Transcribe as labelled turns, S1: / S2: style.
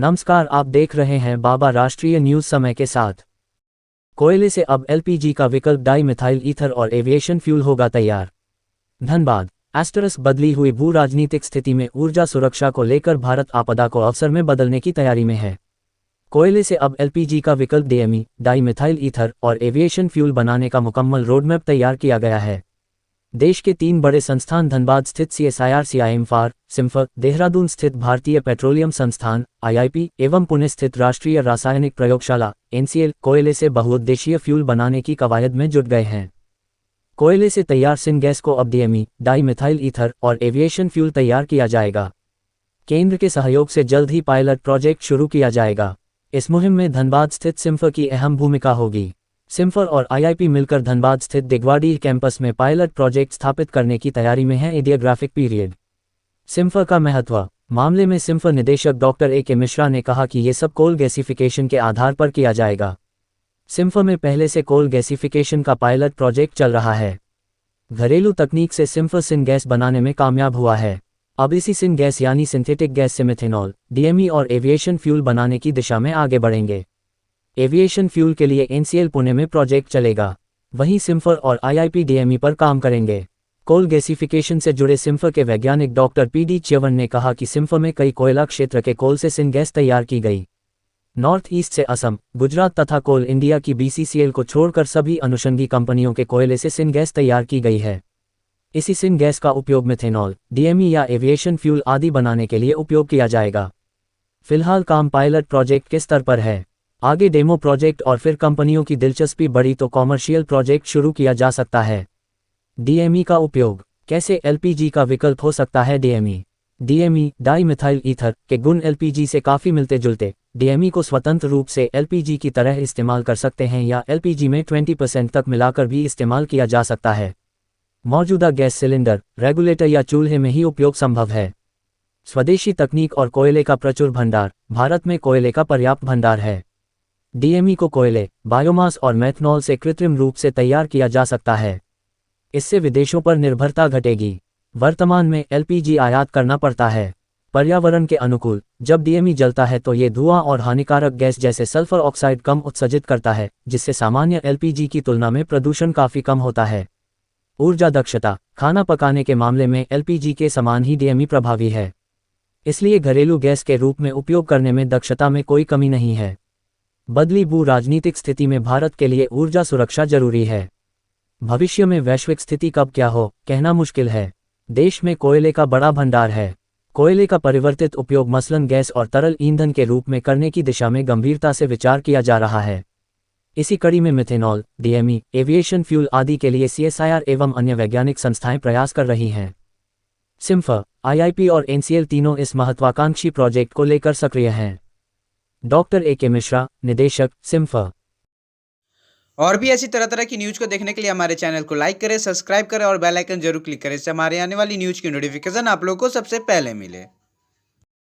S1: नमस्कार, आप देख रहे हैं बाबा राष्ट्रीय न्यूज समय के साथ। कोयले से अब एलपीजी का विकल्प डाई मिथाइल ईथर और एविएशन फ्यूल होगा तैयार। धनबाद। बदली हुई भू राजनीतिक स्थिति में ऊर्जा सुरक्षा को लेकर भारत आपदा को अवसर में बदलने की तैयारी में है। कोयले से अब एलपीजी का विकल्प डीएमई, डाई मिथाइल ईथर और एविएशन फ्यूल बनाने का मुकम्मल रोडमैप तैयार किया गया है। देश के 3 बड़े संस्थान धनबाद स्थित CSIR CIMFAR, सिम्फर, देहरादून स्थित भारतीय पेट्रोलियम संस्थान IIP एवं पुणे स्थित राष्ट्रीय रासायनिक प्रयोगशाला NCL कोयले से बहुउद्देशीय फ्यूल बनाने की कवायद में जुट गए हैं। कोयले से तैयार सिनगैस को अब डीएमई, डाई मिथाइल ईथर और एविएशन फ्यूल तैयार किया जाएगा। केंद्र के सहयोग से जल्द ही पायलट प्रोजेक्ट शुरू किया जाएगा। इस मुहिम में धनबाद स्थित सिम्फर की अहम भूमिका होगी। सिम्फर और IIP मिलकर धनबाद स्थित दिगवाड़ी कैंपस में पायलट प्रोजेक्ट स्थापित करने की तैयारी में है। एडियोग्राफिक पीरियड। सिम्फर का महत्व। मामले में सिम्फर निदेशक डॉक्टर AK मिश्रा ने कहा कि ये सब कोल गैसिफिकेशन के आधार पर किया जाएगा। सिम्फर में पहले से कोल गैसिफिकेशन का पायलट प्रोजेक्ट चल रहा है। घरेलू तकनीक से सिम्फर सिनगैस बनाने में कामयाब हुआ है। अब इसी सिनगैस यानी सिंथेटिक गैस से मिथेनॉल, डीएमई और एविएशन फ्यूल बनाने की दिशा में आगे बढ़ेंगे। एविएशन फ्यूल के लिए NCL पुणे में प्रोजेक्ट चलेगा। वहीं सिम्फर और IIP डीएमई पर काम करेंगे। कोल गैसिफिकेशन से जुड़े सिम्फर के वैज्ञानिक डॉक्टर PD च्यवन ने कहा कि सिम्फर में कई कोयला क्षेत्र के कोल से सिनगैस तैयार की गई। नॉर्थ ईस्ट से असम, गुजरात तथा कोल इंडिया की BCCL को छोड़कर सभी अनुषंगी कंपनियों के कोयले से सिनगैस तैयार की गई है। इसी सिनगैस का उपयोग मिथेनॉल, डीएमई या एविएशन फ्यूल आदि बनाने के लिए उपयोग किया जाएगा। फिलहाल काम पायलट प्रोजेक्ट के स्तर पर है। आगे डेमो प्रोजेक्ट और फिर कंपनियों की दिलचस्पी बढ़ी तो कॉमर्शियल प्रोजेक्ट शुरू किया जा सकता है। डीएमई का उपयोग। कैसे एलपीजी का विकल्प हो सकता है DME? DME, di methyl ether के गुण एलपीजी से काफ़ी मिलते जुलते। डीएमई को स्वतंत्र रूप से एलपीजी की तरह इस्तेमाल कर सकते हैं या एलपीजी में 20% तक मिलाकर भी इस्तेमाल किया जा सकता है। मौजूदा गैस सिलेंडर, रेगुलेटर या चूल्हे में ही उपयोग संभव है। स्वदेशी तकनीक और कोयले का प्रचुर भंडार। भारत में कोयले का पर्याप्त भंडार है। डीएमई को कोयले, बायोमास और मेथनॉल से कृत्रिम रूप से तैयार किया जा सकता है। इससे विदेशों पर निर्भरता घटेगी। वर्तमान में एलपीजी आयात करना पड़ता है। पर्यावरण के अनुकूल। जब डीएमई जलता है तो ये धुआं और हानिकारक गैस जैसे सल्फर ऑक्साइड कम उत्सर्जित करता है, जिससे सामान्य एलपीजी की तुलना में प्रदूषण काफ़ी कम होता है। ऊर्जा दक्षता। खाना पकाने के मामले में एलपीजी के समान ही डीएमई प्रभावी है। इसलिए घरेलू गैस के रूप में उपयोग करने में दक्षता में कोई कमी नहीं है। बदली भू राजनीतिक स्थिति में भारत के लिए ऊर्जा सुरक्षा जरूरी है। भविष्य में वैश्विक स्थिति कब क्या हो, कहना मुश्किल है। देश में कोयले का बड़ा भंडार है। कोयले का परिवर्तित उपयोग मसलन गैस और तरल ईंधन के रूप में करने की दिशा में गंभीरता से विचार किया जा रहा है। इसी कड़ी में मिथेनॉल, डीएमई, एविएशन फ्यूल आदि के लिए CSIR एवं अन्य वैज्ञानिक संस्थाएं प्रयास कर रही हैं। सिम्फर, IIP और NCL तीनों इस महत्वाकांक्षी प्रोजेक्ट को लेकर सक्रिय हैं। डॉक्टर AK मिश्रा, निदेशक, सिम्फर।
S2: और भी ऐसी तरह तरह की न्यूज़ को देखने के लिए हमारे चैनल को लाइक करें, सब्सक्राइब करें और बेल आइकन जरूर क्लिक करें। इससे हमारे आने वाली न्यूज़ की नोटिफिकेशन आप लोगों को सबसे पहले मिले।